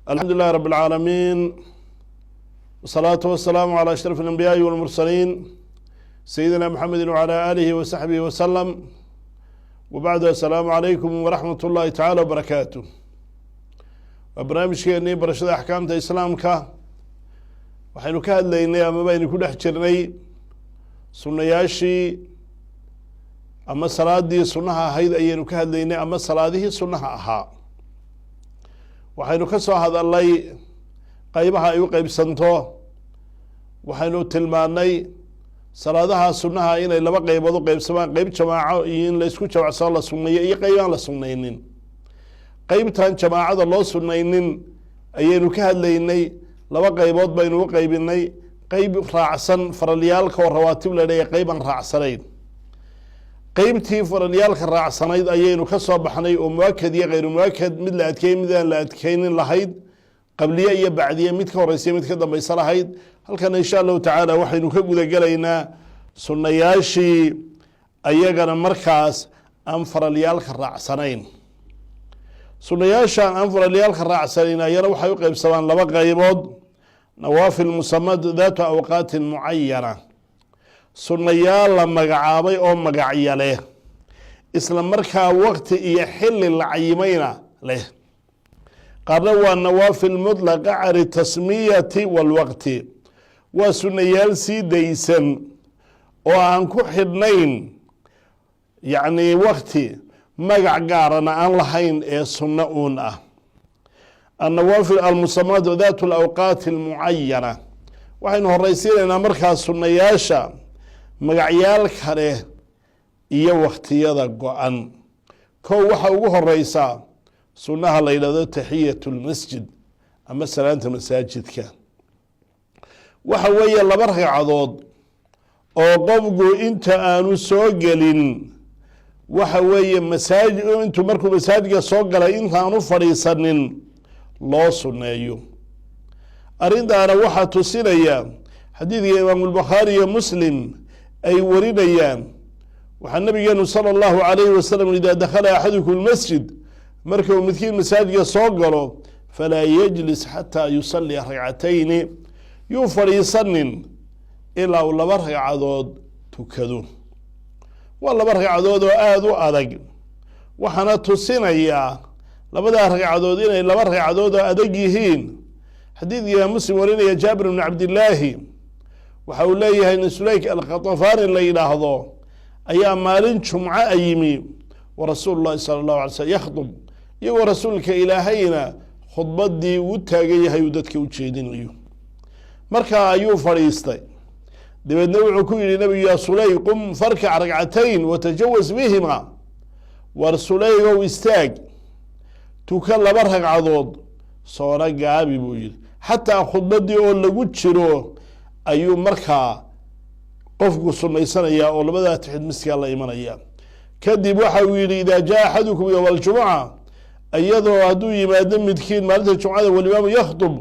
الحمد لله رب العالمين، والصلاة والسلام على أشرف الأنبياء والمرسلين سيدنا محمد وعلى آله وصحبه وسلم، وبعد السلام عليكم ورحمة الله تعالى وبركاته. وبرنامج كيني برشاد أحكام الإسلام وحين كان لينا ما بين كل حجرني سنياشي أما صلاة دي سنها هيدا أينو كان لينا أما صلاة دي سنها أها waxaynu ka soo hadalnay qaybaha ay u qaybsanto waxaynu tilmaanay salaadaha sunnaha inay laba qaybood u qaybsamaan qayb jamaaco iyo in la isku jamacsan la sunneeyo iyo qayb aan la sunneynin qaybtan jamaacada loo sunneynin ayaynu ka hadlaynay laba qaybood baynu u qaybinay qayb raacsan faralyaalka oo rawaatib la leeyahay qayb aan raacsanayn qaybtii faralyaalka raacsanayd ayaynu ka soo baxnay oo muakad iyo غayr muakad mid la adkeeyay mid aan la adkeynin lahayd qabliye iyo bacdiye mid ka horeysay mid ka dambaysa lahayd halkan insha Allah taala waxaynu ka guda galaynaa sunnayaashii ayagana markaas aan faralyaalka raacsanayn sunnayaashan aan faralyaalka raacsanayn ayana waxay u qaybsamaan laba qaybood nawaafil musamad daatu awqaatin muayyana sunnayaal la magacaabay oo magacyo leh isla markaa waqti iyo xilli la cayimayna leh qaarna waa nawaafil mutlaqa cari tasmiyati walwaqti waa sunnayaal sii daysan oo aan ku xidhnayn yacni waqti magac gaarana aan lahayn ee sunno uun ah annawaafil almusamaad daatu alawqaati almucayana waxaynu horeysiinaynaa markaas sunnayaasha magacyaal kale iyo waqtiyada go-an kow waxa ugu horeysa sunnaha la yidhahdo taxiyatu lmasjid ama salaanta masaajidka waxa weeye laba ragcadood oo qofku inta aanu soo gelin waxa weeye intuu markuu masaajidka soo galay intaanu fadhiisanin loo sunneeyo arrintaana waxaa tusinaya xadiidka imaamu lbukhaari iyo muslim ay warinayaan waxaa nabigeenu salى اllahu عalayhi wasalam idaa dakhala axadukum lmasjid marka uu midkiin masaajidka soo galo falaa yajlis xataa yusallia ragcatayni yuu fadhiisanin ilaa uu laba ragcadood tukado waa laba ragcadood oo aada u adag waxaana tusinayaa labadaa ragcadood inay laba ragcadood oo adag yihiin xadiidka imaam muslim warinaya jaabir bn cabdillaahi waxa uu leeyahay nsulayk alkhatafani la yidhaahdo ayaa maalin jumco a yimi wa rasuulu llahi sala allahu alay slm yakhdub iyagoo rasuulka ilaahayna khudbadii uu taagan yahay uu dadka u jeedinayo markaa ayuu fadhiistay dabeedna wuxuu ku yidhi nabigu yaa sulay qum farkac ragcatayn watajawas bihima war sulaygow istaag tuka laba ragcadood soona gaabi buu yihi xataa khudbadii oo lagu jiro ayuu markaa qofku sunnaysanayaa oo labadaa taxid miskaa la imanaya kadib waxa uu yihi idaa jaa axadukum yowma aljumuca iyadoo hadduu yimaado midkiin maalinta jumcada walimaamu yakhdub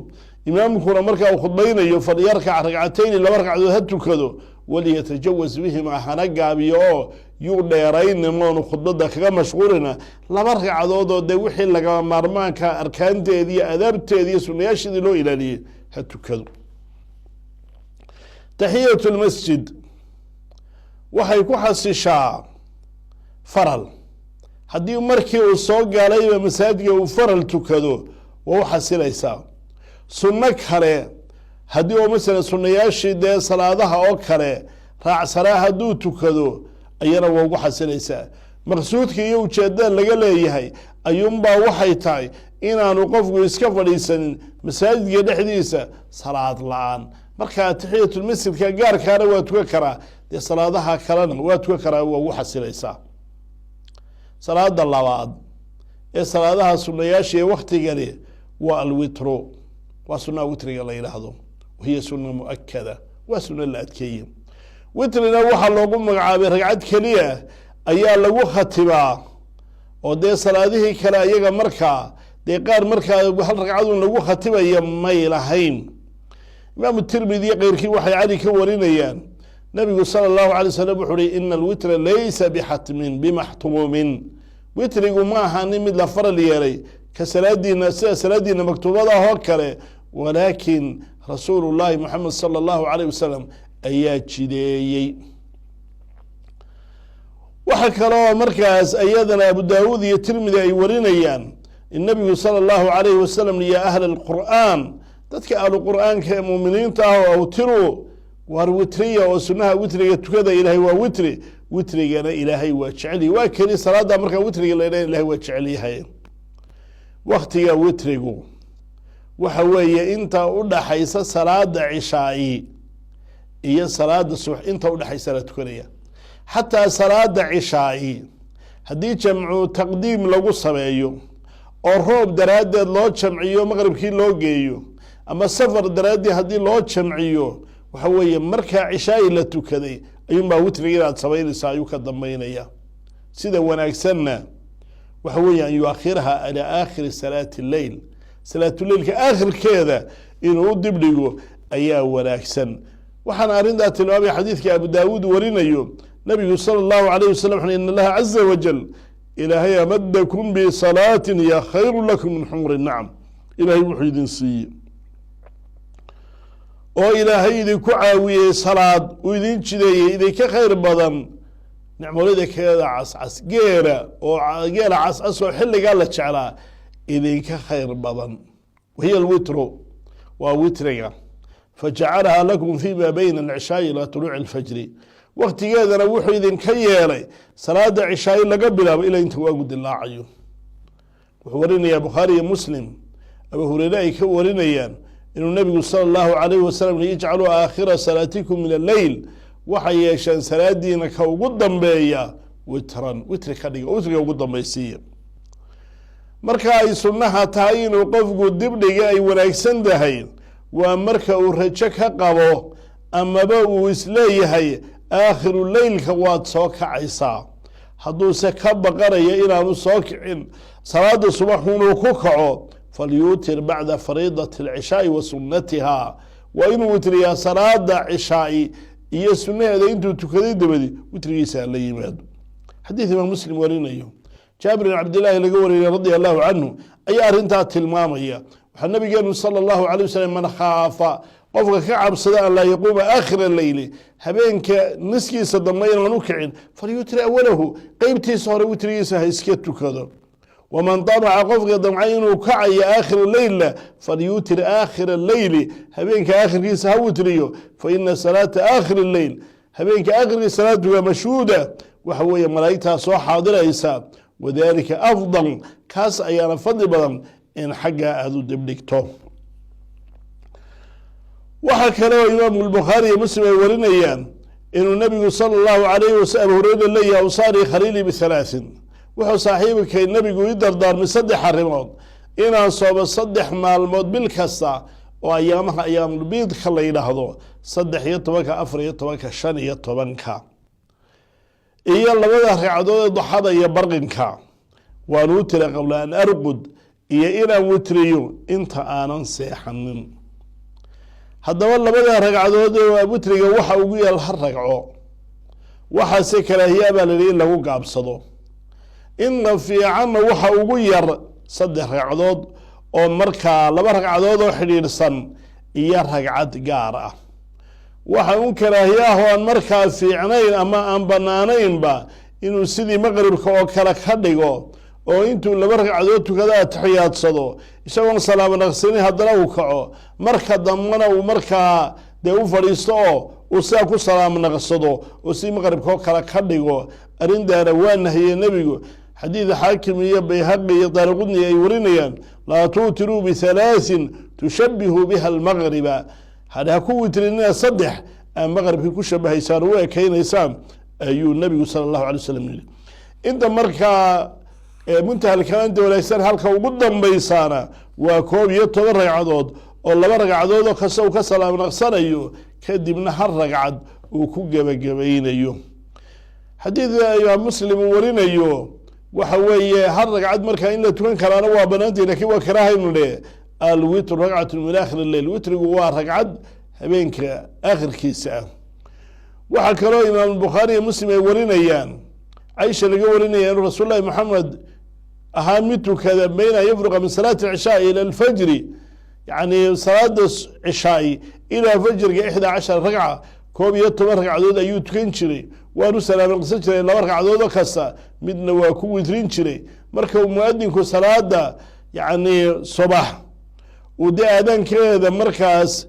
imaamkuna markaa uu khudbaynayo falyarkac ragcatayni laba ragcadood ha tukado waliyatajawas bihima hana gaabiyo oo yuu dheerayni moonu khudbada kaga mashquulina laba ragcadood oo dee wixii lagama maarmaanka arkaanteedi iyo adaabteedi iyo sunnayaasheedii loo ilaaliyey ha tukado taxiyatu lmasjid waxay ku xasishaa faral haddii markii uu soo galayba masaajidka uu faral tukado waa u xasilaysaa sunno kale haddii oo masalan sunnayaashii dee salaadaha oo kale raacsanaa hadduu tukado ayana waa ugu xasilaysaa maqsuudka iyo ujeedada laga leeyahay ayuunbaa waxay tahay inaanu qofku iska fadhiisanin masaajidka dhexdiisa salaad la-aan markaa taxiyatulmasjidka gaarkaana waa tukan karaa dee salaadaha kalena waa tukan karaa waa ugu xasilaysaa salaada labaad ee salaadaha sunnayaasha ee waktigani waa alwitru waa sunnaha witriga la yidhaahdo wahiya sunna muakada waa sunno la adkeeye witrina waxaa loogu magacaabay ragcad keliya ayaa lagu khatibaa oo dee salaadihii kale ayaga markaa dee qaar markaa hal ragcadun lagu khatibaya may lahayn imaamu tirmidi keyrkii waxay cali ka warinayaan nabigu sala allahu alay wasalam wuxu uhi ina alwitra laysa bixatmin bimaxtuumin witrigu ma aha nin mid la faral yeelay كسلادينا سلادينا مكتوبة هكذا، ولكن رسول الله محمد صلى الله عليه وسلم أيات جديي. وحكى له مركز أيضا أبو داود يترمذي أي ورينيان النبي صلى الله عليه وسلم يا أهل القرآن تذكر أهل القرآن كمؤمنين تاهو أو تروا وروترية وسنها وترية كذا إلهي ووتري وتري أنا إلهي وجعلي وكني صلاة مركز وتري إلهي وجعلي هاي وقتي وتريقو وحوي أنت أولا حيث صلاة عشائي هي صلاة الصبح أنت أولا حيث صلاة كرية حتى صلاة عشائي هدي جمعوا تقديم لغو سمعيو الروب درادة لو جمعيو مغرب كي لو جيو أما السفر درادة هدي لو جمعيو وحوي مركا عشائي لتوكدي أيوم ما وتريقات سبيل سايو كدمين إياه سيدا ونأكسنا وحوي أن يؤخرها على آخر صلاة الليل صلاة الليل كآخر كذا إنه دبلغو أيها ونأكسن وحنا أرين ذات الوابي حديث كأبو داود ورينيو نبي صلى الله عليه وسلم إن الله عز وجل إلهي مدكم بصلاة يا خير لكم من حمر النعم إلهي وحيد سي وإلهي ذي كعاوية صلاة وإذن شدي إذا كخير بدن نعمل ذلك هذا عسعس جيرة وجيرة عسعس وحل قالت شعلا إذن كخير بدن وهي الوتر ووترية فجعلها لكم فيما بين العشاء إلى طلوع الفجر وقت هذا روح إذن كيالي صلاة عشاء إلا قبلها إلى أنت واجد الله عيون وحورينا يا بخاري مسلم أبو هريرة كورينا إن النبي صلى الله عليه وسلم يجعل آخر صلاتكم من الليل وحيشان صلاة دينك وقدم بيا وترا وتر كذي وتر وقدم بيسير مركا أي سنها تعين وقف قدام لجاي ونكسن دهين ومركا ورجك قبو أما بو إسلي هي آخر الليل كوات صوك عيسى حدو سكب قرية إلى نصوك صلاة الصبح ونوكوكعو فليوتر بعد فريضة العشاء وسنتها وإن وتريا صلاة عشاء هي السنة إذا أنتم تكذين دبدي وتريا سأل يماد حديث من مسلم ورينيه جابر بن عبد الله القوري رضي الله عنه أي أرنتها تلمامية النبي قال صلى الله عليه وسلم من خاف قفك كعب صداء لا يقوم آخر الليل هبينك نسكي صدمين ونكعين فليوتر أوله قيبتي صار وتريسها يسكتوا كذا ومن طبع قفك ضمعين وكعي آخر الليل فليوتر آخر الليل هبينك آخر كيسها وتريو فإن صلاة آخر الليل هبينك آخر صلاة مشهودة وحوية ملايتها صح حاضرة حساب وذلك أفضل كاس أيانا فضل بدن إن حقا أذو دبلكتو وحكى له إمام البخاري مسلم ورنيان إن النبي صلى الله عليه وسلم هريد لي أوصاري خليلي بثلاث وحو صاحبك النبي يدر دار من صدح الرماد إن أصاب الصدح مع الموت بالكسة وأيامها أيام البيض خلي يلحظوا صدح يطبك أفر يطبك شن يطبك إيا الله بدأ رعدو ضحضا يبرغنك ونوتر قبل أن أرقد إيا إنا وتريو إنت آنا سيحنن هذا والله بدأ رقعدود وابتريق وحا وقيا الحرقعو وحا سكرا هي بالليل له قابصدو إن في عام وحا وقيا صدح رقعدود ومركا لبا رقعدود وحرير صن إيا رقعد قارة وحا انكرا هياه أن مركا في عنين أما أن بنانين با إنو سيدي مغرب كوكالك هدقو oo intuu laba ragcadood tukada taxiyaadsado isagoo salaamo naqsani hadana uu kaco marka damana uu marka de u fariisto oo saa ku salaamo naqsado oo si maqribka kala ka dhigo arindaana waa nahiye nabigu xadiid xaakim iyo bayhaqi iyo darqudni ay warinayaan la tuutiru bi thalathin tushabbihu biha al-maghriba hada ku witrina saddex maqribki ku shabahaysaan oo keenaysaan ayuu nabigu sallallahu alayhi wasallam inta marka منتهى الكلام ده ولا يصير هالك وقدام بيسانا وكوب يطلع رقعدود ولا برقعدود وكسو كسلام نقصنا أيوه كدي من هر رقعد وكوجب جبين أيوه حديث يا مسلم ورين أيوه وحوي هر رقعد مركا إلا تكون كرانا وبناتي لكن وكراهي من ليه الوتر رقعة من آخر الليل وتر جوار رقعد بينك آخر كيسة وحكروا إمام البخاري مسلم ورين أيان عيشة اللي قولنا يا رسول الله محمد أهامته كذا بين يفرق من صلاة العشاء إلى الفجر يعني صلاة العشاء إلى فجر 11 ركعة كوب يتم ركعة دود أيو تكنشري ورسل من قصة إلا ركعة دود كسا من وكو ترينشري مركب مؤذن كو صلاة يعني صباح ودي أذان كذا مركز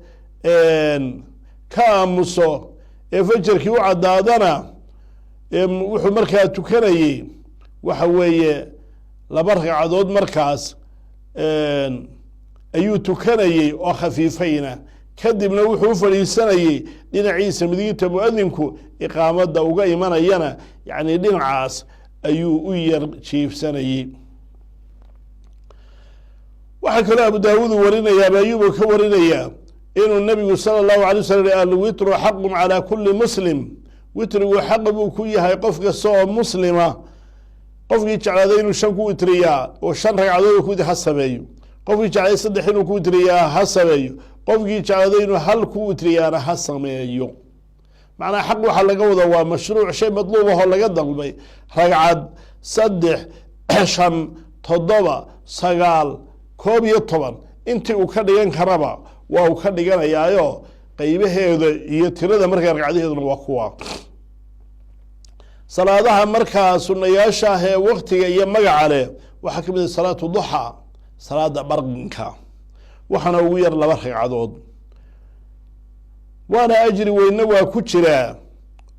كامسو فجر كيو عدادنا وحو مركز تكني وحوي لبركة عدود مركز أيو تكني أو خفيفين كدبنا وحو فريساني دينعيس مدينة مؤذنكو إقامة دوغا إيمانا ينا يعني دينعاس أيو أير شيف سني وحكى أبو داود ورنا يا أيوب كورنا يا إنه النبي صلى الله عليه وسلم قال وتر حق على كل مسلم وتر وحق بكويها يقفك الصوم مسلمة قفك على ذين الشمكو وتريا والشن ركعدود كودي حسبيو قفك على صدحين كوتريا حسبيو قفك على ذين هل كوتريا حسميو معنى حق وحل قوضة ومشروع شيء مطلوب وهو لقد قلبي ركعد صدح شن تضبا سقال كوب يطبن انت وكدغان كربا waa ka dhiganayaayo qaybaheeda iyo tirada markay ragcadeeduna waa kuwa salaadaha markaa sunnayaasha ah ee waqtiga iyo magaca leh waxa kamid ah salaatu duha salaada barqinka waxana ugu yar laba ragcadood waana ajri weyna waa ku jira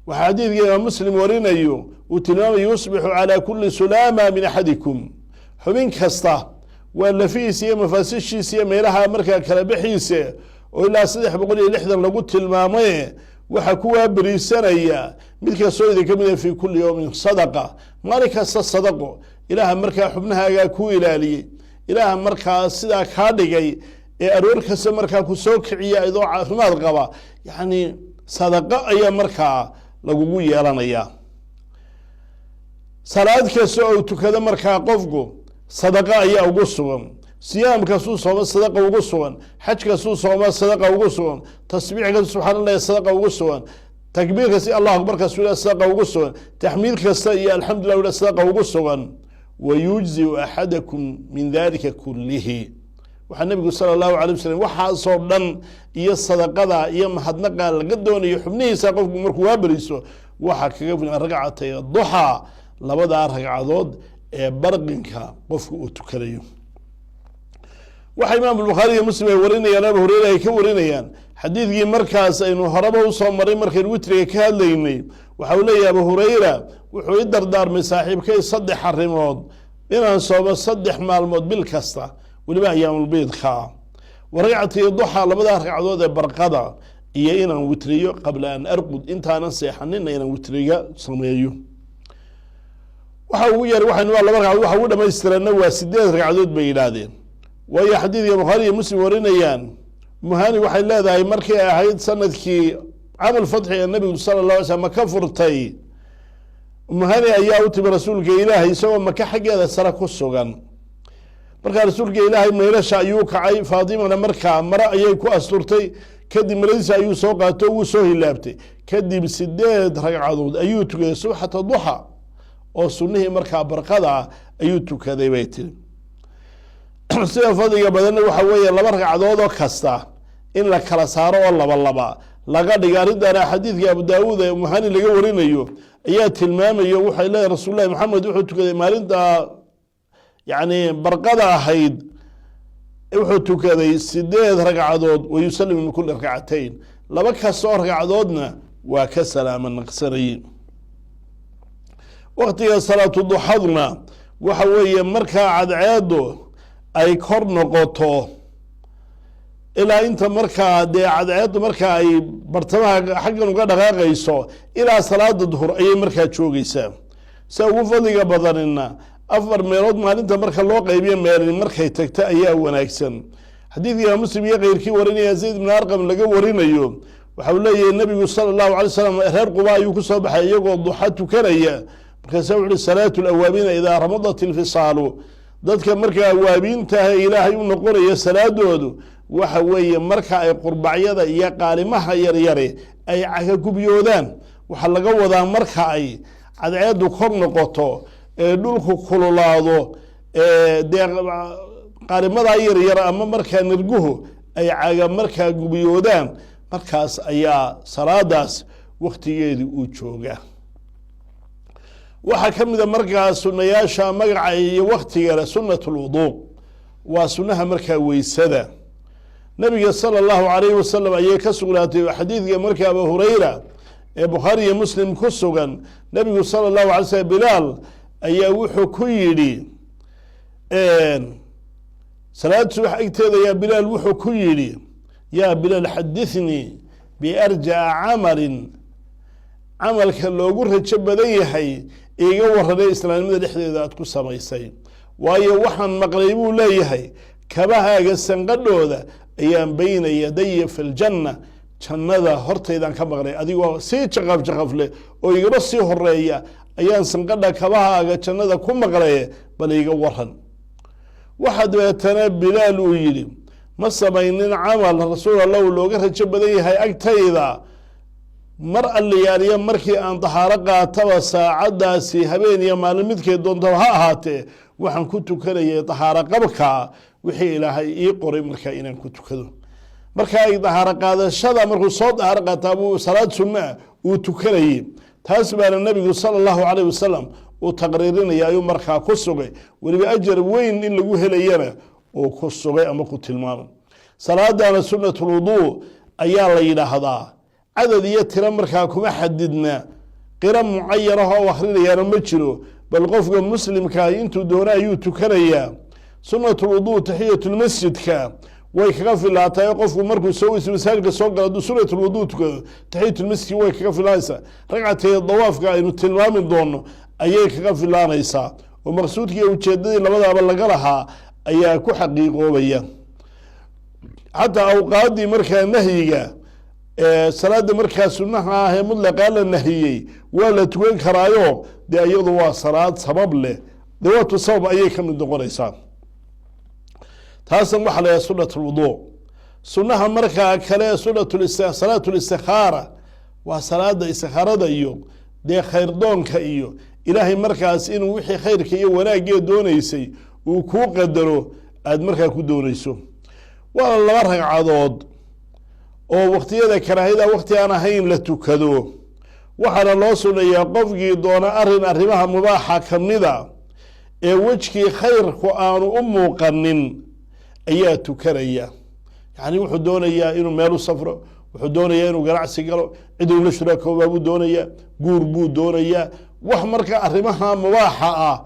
waxa xadiidka muslim warinayo uu tilmaamayo yusbihu ala kulli sulama min ahadikum xubin kasta ولا في سيا مفاسش سيا ميلها مركا كلا بحيسة ولا صدح بقول لحظة لقلت المامية وحكوها بريسانية مثل سويد كمية في كل يوم صدقة مالك الصدقة إلها مركا حبنها ياكو إلالي إلها مركا صدا كادقي أرورك سمركا كسوك عيا إذو عافمات قبا يعني صدقة أي مركا لقوقو يالانيا صلاة كسو تكذا مركا قفقو صدقة أي أوجسون صيام كسو صوم صدقة أوجسون حج كسو صوم صدقة أوجسون تسبيح كسو سبحان الله صدقة أوجسون تكبير كسي الله أكبر كسو صدقة أوجسون تحميد كسي الحمد لله صدقة أوجسون ويجزي أحدكم من ذلك كله وحنبي صلى الله عليه وسلم وحا صوبنا إيا الصدقة إيا محدنا لقدون يحبنيه ساقف مركوا بريسو وحا كيفنا رقعتي الضحى لبدا رقع ضد برقنك قفك وتكريو وحي إمام البخاري مسلم ورينيان أبو هريرة كورينيان حديث مركز إنه هربه وصمرين مركز الوتري كهاليني وحولي أبو هريرة وحوي دردار من صاحب كي صدح الرماد إن صوب صدح مع الموت بالكسرة ولما أيام البيض خا ورجعت الضحى لبدا ركعدود برقضة إيه إنا وتريو قبل أن أرقد أنت نصيحة إنا وتريو صميو وحاول يروح إنه الله بركة وحاول ما يسترنا وسديد ركعدود بينادين ويا حديث يا بخاري مسلم ورينيان مهاني وحي لا ذا مركي هيد سنة كي عمل فتح النبي صلى الله عليه وسلم كفرتي مهاني أياوتي برسولك إلهي سوى مكا حق هذا سرق السوغان مركا رسولك إلهي ما يرشا أيوك عاي فاطمة مركا مرأة أيكو أسطرتي كدي مريس أيو سوقاتو وسوهي لابتي كدي بسديد ركعدود أيوتو سوحة الضحى oo sunnihi markaa barqada ayuu tukaday bay tiri sida fadhiga badan waxa weeye laba ragcadood oo kasta in la kala saaro oo laba laga dhigo arintan xadiidka Abu Daawud ee muhani laga warinayo ayaa tilmaamayo waxa ilaahay rasuulullaahi Maxamed wuxuu tukaday maalinta yaani barqada ahayd wuxuu tukaday 8 ragcadood oo yusallimu min kulli ragcatayn laba kasta oo ragcadoodna waa ka salaaman naqsanayn وقت صلاة الضحى وحوي مركا عدعادو أي كورنقطو إلى أنت مركا دي عدعادو مركا أي برتمها حقا وقد غاقيسو إلى صلاة الظهر أي مركا تشوغيسا سوف فضيق بضرنا أفضل ميرود ما أنت مركا الواقع يبين ميرين مركا يتكتا أيها وناكسن حديث يا مسلم يغير كي وريني يزيد من أرقم لقى ورينا يوم وحولي النبي صلى الله عليه وسلم هر قبا يكسو بحي يقول الضحى تكريا كسوع الصلاة الأوابين إذا رمضت الفصال ذاتك مركا أوابين تها إلهي ونقول يا صلاة دودو وحوي مركا أي قربعية يا قالمها يريري أي عكاكو بيودان وحلقوا ذا مركا أي عدعادو كورنقوتو دولكو كولولادو dee qaarimadaa yaryar ama markaa nirguhu ay caga markaa gubiyoodaan markaas ayaa salaadaas waktigeedii uu joogaa. waxaa ka mida markaa sunayaasha magaca iyo waktigale sunat lwuduu waa sunaha markaa weysada. nabiga sala allahu calayhi wasalam ayay ka sugnaatay xadiidka markaa abu hurayra ee bukhaari iyo muslim ku sugan. nabigu sala allahu alay slm bilaal ayaa wuxuu ku yidhi salaad subax agteeda yaa bilaal wuxuu ku yidhi yaa bilaal xadithnii biarjaca camalin camalka loogu rajo badan yahay iiga waranay islaamnimada dhexdeeda aad ku samaysay, waayo waxaan maqlay buu leeyahay kabahaaga sanqadhooda ayaan bayna yadaya fi ljanna jannada hortaydaan ka maqlay adigoo sii jaqaf jaqaf leh oo igaba sii horeeya ayaan sanqadha kabahaaga jannada ku maqlaye bal iga waran. waxaa dabeetana bilaal uu yidhi ma samaynin camal rasuul allahu looga rajo badan yahay agtayda mar alliyaaliya markii aan dahaaro qaataba saacadaasi habeen iyo maalin midkay doontaba ha ahaatee waxaan ku tukanayay dahaaro qabka wixii ilaahay ii qoray markaa inaan ku tukado. marka ay dahaaro qaadashada markuu soo dahaaro qaataa buu salaad sunna uu tukanayay. taas baana nabigu sala allahu calayh wasalam uu taqriirinaya ayuu markaa ku sugay, weliba ajar weyn in lagu helayana uu ku sugay ama ku tilmaamay. salaadana sunatulwuduu ayaa la yidhaahdaa, cadad iyo tiro markaa kuma xadidna, qiro mucayanah oo akhrinayaana ma jiro, bal qofka muslimkaa intuu doona ayuu tukanayaa. sunatulwuduu taxiyatulmasjidka way kaga filaatay qofku markuu soo weyso masaajidka soo galo hadduu sunatulwuduu tukado taxiyatulmasjidki way kaga filaanaysaa. ragcatay dawaafka aynu tilmaami doono ayay kaga filaanaysaa oo maqsuudkii ujeedadii labadaaba laga lahaa ayaa ku xaqiiqoobaya. xataa awqaaddii markaa nahyiga salaada markaa sunaha ah ee mutlaqaa la nahiyey waa la tukan karaayo dee iyadu waa salaad sabab leh, dawaatu sabab ayay ka mid noqonaysaa. taasan waxaa la yahay sunat lwuduu. sunaha markaa kale salaat listikhaara waa salaada istikhaarada iyo dee khayrdoonka iyo ilaahay markaas inuu wixii khayrka iyo wanaagee doonaysay uu kuu qadaro aada markaa ku doonayso. waa laba ragcadood oo waktiyada karaahida wakti aan ahayn la tukado. waxaana loo sunayaa qofkii doona arrimaha mubaaxa kamida ee wejkii khayrku aanu u muuqanin ayaa tukanaya. yani wuxuu doonayaa inuu meel u safro, wuxuu doonayaa inuu ganacsi galo, cid uu la shuraakooba buu doonayaa, guur buu doonayaa, wax marka arrimaha mubaaxa ah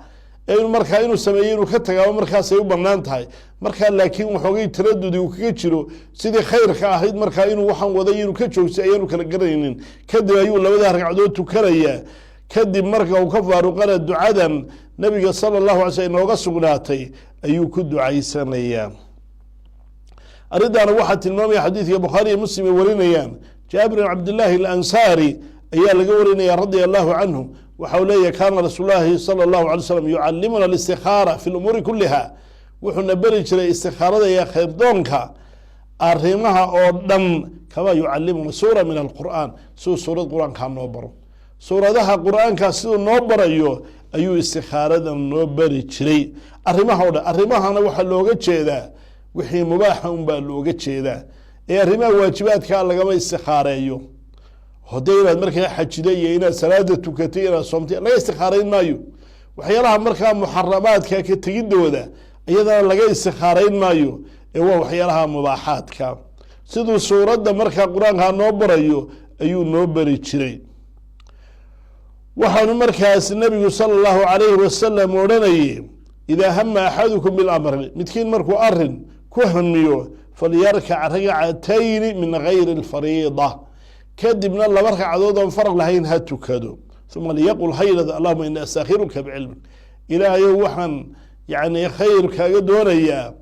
markaa inuu sameeyo inuu ka tagaaba markaasay u banaan tahay. markaa laakiin waxoogay taradudi uu kaga jiro sidii khayrka ahayd markaa inuu waxaan waday inuu ka joogsay ayaanu kala garanaynin. kadib ayuu labada ragcadood tukanayaa. kadib marka uu ka faaruqana ducadan nabiga sala allahu alay slm inooga sugnaatay ayuu ku ducaysanayaa. arrintaana waxaa tilmaamaya xadiidka bukhaari iyo muslim ay warinayaan. jaabir bin cabdillaahi alansaari ayaa laga warinaya radia allahu canhu. waxa uu leeyahy kaana rasuul llaahi sala allahu alay slam yucalimuna alistikhaara fi lumuuri kuliha. wuxuuna beri jiray istikhaarada iyo khayrdoonka arrimaha oo dhan kama yucalimuna suura min alqur'aan, siduu suurad qur-aankaa noo baro. suuradaha qur-aankaa siduu noo barayo ayuu istikhaaradan noo beri jiray. arrimaha o dhan, arrimahana waxaa looga jeedaa wixii mubaaxa unbaa looga jeedaa ee arrimaha waajibaadkaa lagama istikhaareeyo. hadee inaad markaa xajida iyo inaad salaada tukatay inaad soomtay laga istikhaarayn maayo. waxyaalaha markaa muxaramaadka ka tegidooda iyadana laga istikhaarayn maayo ee waa waxyaalaha mubaaxaadka. siduu suuradda markaa qur-aankaa noo barayo ayuu noo beri jiray. waxaanu markaas nabigu sala allahu calayhi wasalam odhanayay idaa hama axadukum bilamri, midkiin markuu arin ku hamiyo falyarkac ragcatayni min gayri alfariida, kadibna laba ragcadood oon faraq lahayn ha tukado. uma liyaqul hayrad allahuma ini astakhiruka bicilmik, ilaahayow waxaan yani khayr kaaga doonayaa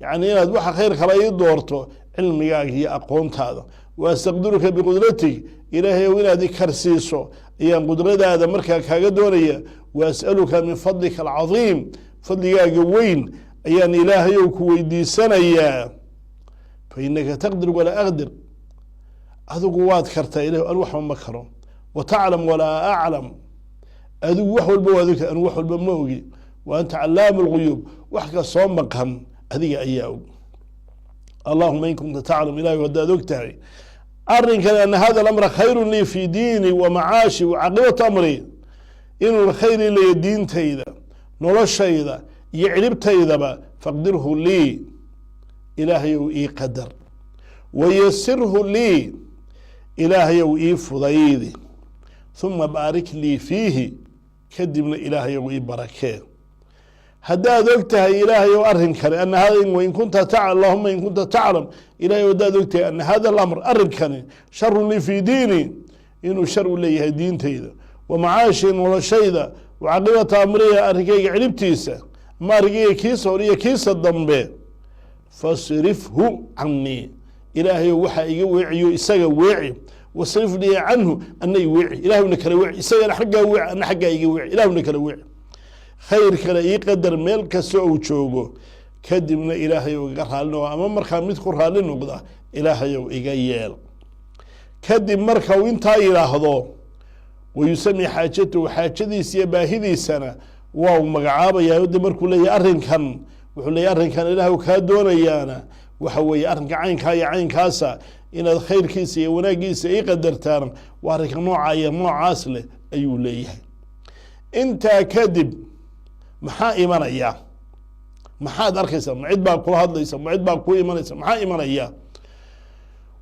yani inaad waxa khayr kala ii doorto cilmigaaga iyo aqoontaada. wa astaqdiruka biqudratig, ilaahayow inaad i karsiiso ayaan qudradaada markaa kaaga doonaya. wa as'aluka min fadlika alcadiim, fadligaaga weyn ayaan ilaahayow ku weydiisanayaa. fa inaka taqdir walaa aqdir, adigu waad kartaa ilah anu waxba ma karo. wa taclam walaa aclam, adigu wax walba waad ogtahay anu wax walba ma ogi. وأنت علام الغيوب وحكى صومكم هذه أيام اللهم إن كنت تعلم إلهي ودادوكتهي أرنك أن هذا الأمر خير لي في ديني ومعاشي وعقبة أمري إنه الخير لي دين تيدا نولش تيدا يعرب تيدا فاقدره لي إلهي وإي قدر ويسره لي إلهي وإي فضيدي ثم بارك لي فيه كدبنا إلهي وإي بركه هداد أكتها إلهي وأرهنك أن هذا وإن كنت تعلم اللهم إن كنت تعلم إلهي وداد أكتها أن هذا الأمر أرهنك شر لي في ديني إنه شر لي دين تيدا ومعاشي ولا شيدا وعقبة أمرية أرهكي علبتيسة ما رجيه كيسة وريه كيسة الضمبي فاصرفه عني إلهي وحي وعي إساق وعي وصرف لي عنه أنه وعي إلهي ونكر وعي إساق حقا وعي أنا حقا وعي إلهي ونكر وعي خير كلا يقدر ملك سوء وشوقه كدمنا إلهي وقرها أما مرخا مدخرها لنقضة إلهي وإيقايال كدم مرخا وانتا إلهضو ويسمي حاجته وحاجتي سيباهدي سنة واو مقعابا يا ودي مركو لي أرهن كان وحو لي أرهن كان إلهي وكادون إيانا وحوي أرهن عين كاي عين كاسا إن الخير كيسي وناقيسي يقدر تارن وارك نوع عاسله أيو ليه انت كدب maxaa imanaya maxaad arkaysaa macid baa kula hadlaysa macid baa ku imanaysa maxaa imanaya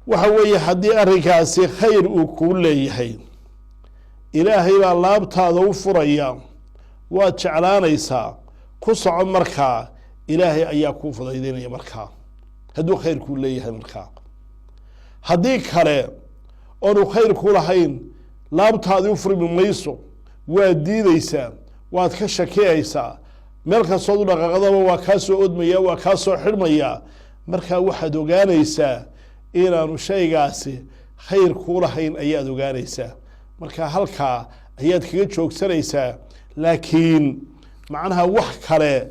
waxa weeye haddii arrinkaasi khayr uu kuu leeyahay ilaahay baa laabtaada u furaya waad jeclaanaysaa ku soco markaa ilaahay ayaa kuu fudaydinaya markaa hadduu khayr kuu leeyahay markaa haddii kale oonu khayr ku lahayn laabtaadii u furmi mayso waad diidaysaa waad ka shakiyaysaa meel kastood u dhaqaaqdaba waa kaa soo odmaya waa kaa soo xidhmaya markaa waxaad ogaanaysaa inaanu shaygaasi khayr kuu lahayn ayaad ogaanaysaa marka halkaa ayaad kaga joogsanaysaa laakiin macnaha wax kale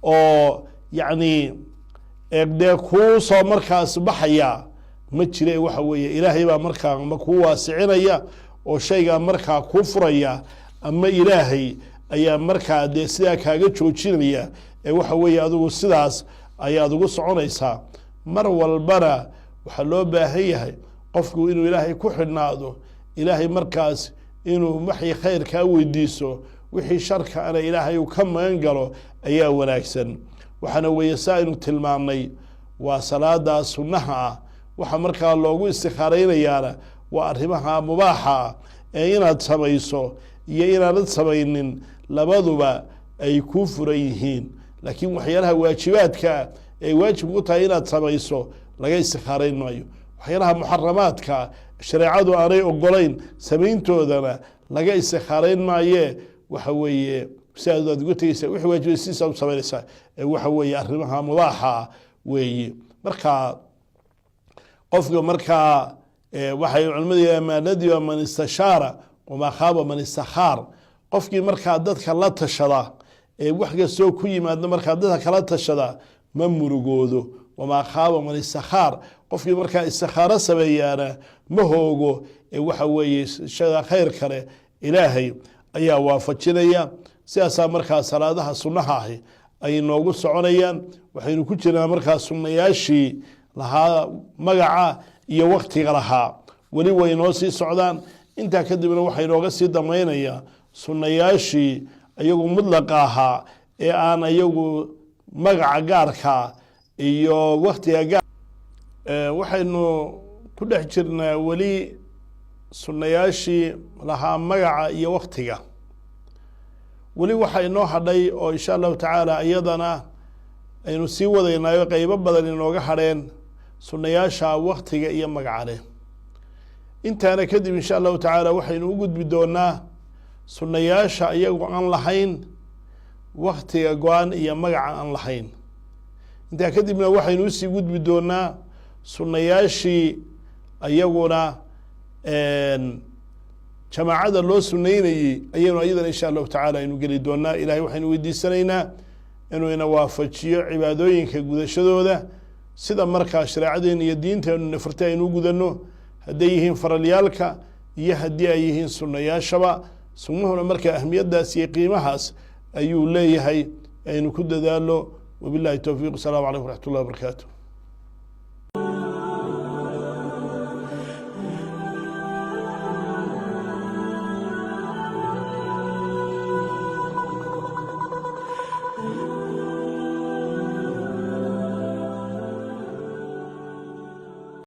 oo yacni dee kuu soo markaas baxaya ma jire waxa weeye ilaahay baa markaa ma kuu waasicinaya oo shaygaa markaa kuu furaya ama ilaahay ayaa markaa dee sidaa kaaga joojinaya ee waxa weeye adigu sidaas ayaad ugu soconaysaa mar walbana waxaa loo baahan yahay qofku inuu ilaahay ku xidhnaado ilaahay markaas inuu waxii khayr kaa weydiiso wixii sharka ana ilaahay uu ka magan galo ayaa wanaagsan waxaana weeye saa aynu tilmaamnay waa salaada sunnaha ah waxa markaa loogu istikhaaraynayaana waa arrimaha mubaaxa ah ee inaad samayso iyo inaanad samaynin labaduba ay ku furan yihiin laakiin waxyaalaha waajibaadka ee waajib ku tahay inaad samayso laga istikhaarayn maayo waxyaalaha muxaramaadka shareecadu aanay ogolayn samayntoodana laga istikhaarayn maaye waxa weeye sidaad aad uga tegaysaa wixii waajibaysiisa u samaynaysaa ee waxa weeye arrimaha mubaaxa weeye markaa qofka markaa waxay culimmadu amaanadii waa man istashaara wamaa khaaba man istakhaar qofkii markaa dadka la tashada ee wax kastoo ku yimaadna markaa dadka kala tashada ma murugoodo wamaa khaaba man istakhaar qofkii markaa istikhaaro sameeyaana ma hoogo ee waxa weeye shada khayr kale ilaahay ayaa waafajinaya sidaasaa markaa salaadaha sunnaha ahi ay noogu soconayaan waxaynu ku jirnaa markaa sunnayaashii lahaa magaca iyo waktiga lahaa weli way noo sii socdaan intaa kadibna waxay nooga sii damaynaya sunnayaashii iyagu mudlaqa ahaa ee aan iyagu magaca gaarka iyo waktiga gaar waxaynu ku dhex jirnaa weli sunnayaashii lahaa magaca iyo waktiga weli waxaa inoo hadhay oo insha allahu tacaala iyadana aynu sii wadaynaayo qeybo badan inooga hadheen sunnayaasha waktiga iyo magaca leh intaana kadib insha allahu tacaala waxaynu u gudbi doonaa sunnayaasha iyagu aan lahayn waktiga go-an iyo magaca aan lahayn intaa kadibna waxaynu usii gudbi doonaa sunnayaashii iyaguna jamaacada loo sunaynayey ayaynu iyadana insha allahu tacaala aynu geli doonaa ilahay waxaynu weydiisanaynaa inuu ina waafajiyo cibaadooyinka gudashadooda sida markaa shareecadeena iyo diinteenu nafarta aynu u gudanno hadday yihiin faralyaalka iyo haddii ay yihiin sunnayaashaba sunnuhuna markaa ahmiyadaas iyo qiimahaas ayuu leeyahay aynu ku dadaalo wabillahi towfiiq. asalaamu calaykum waraxmat ullahi wabarakaatu.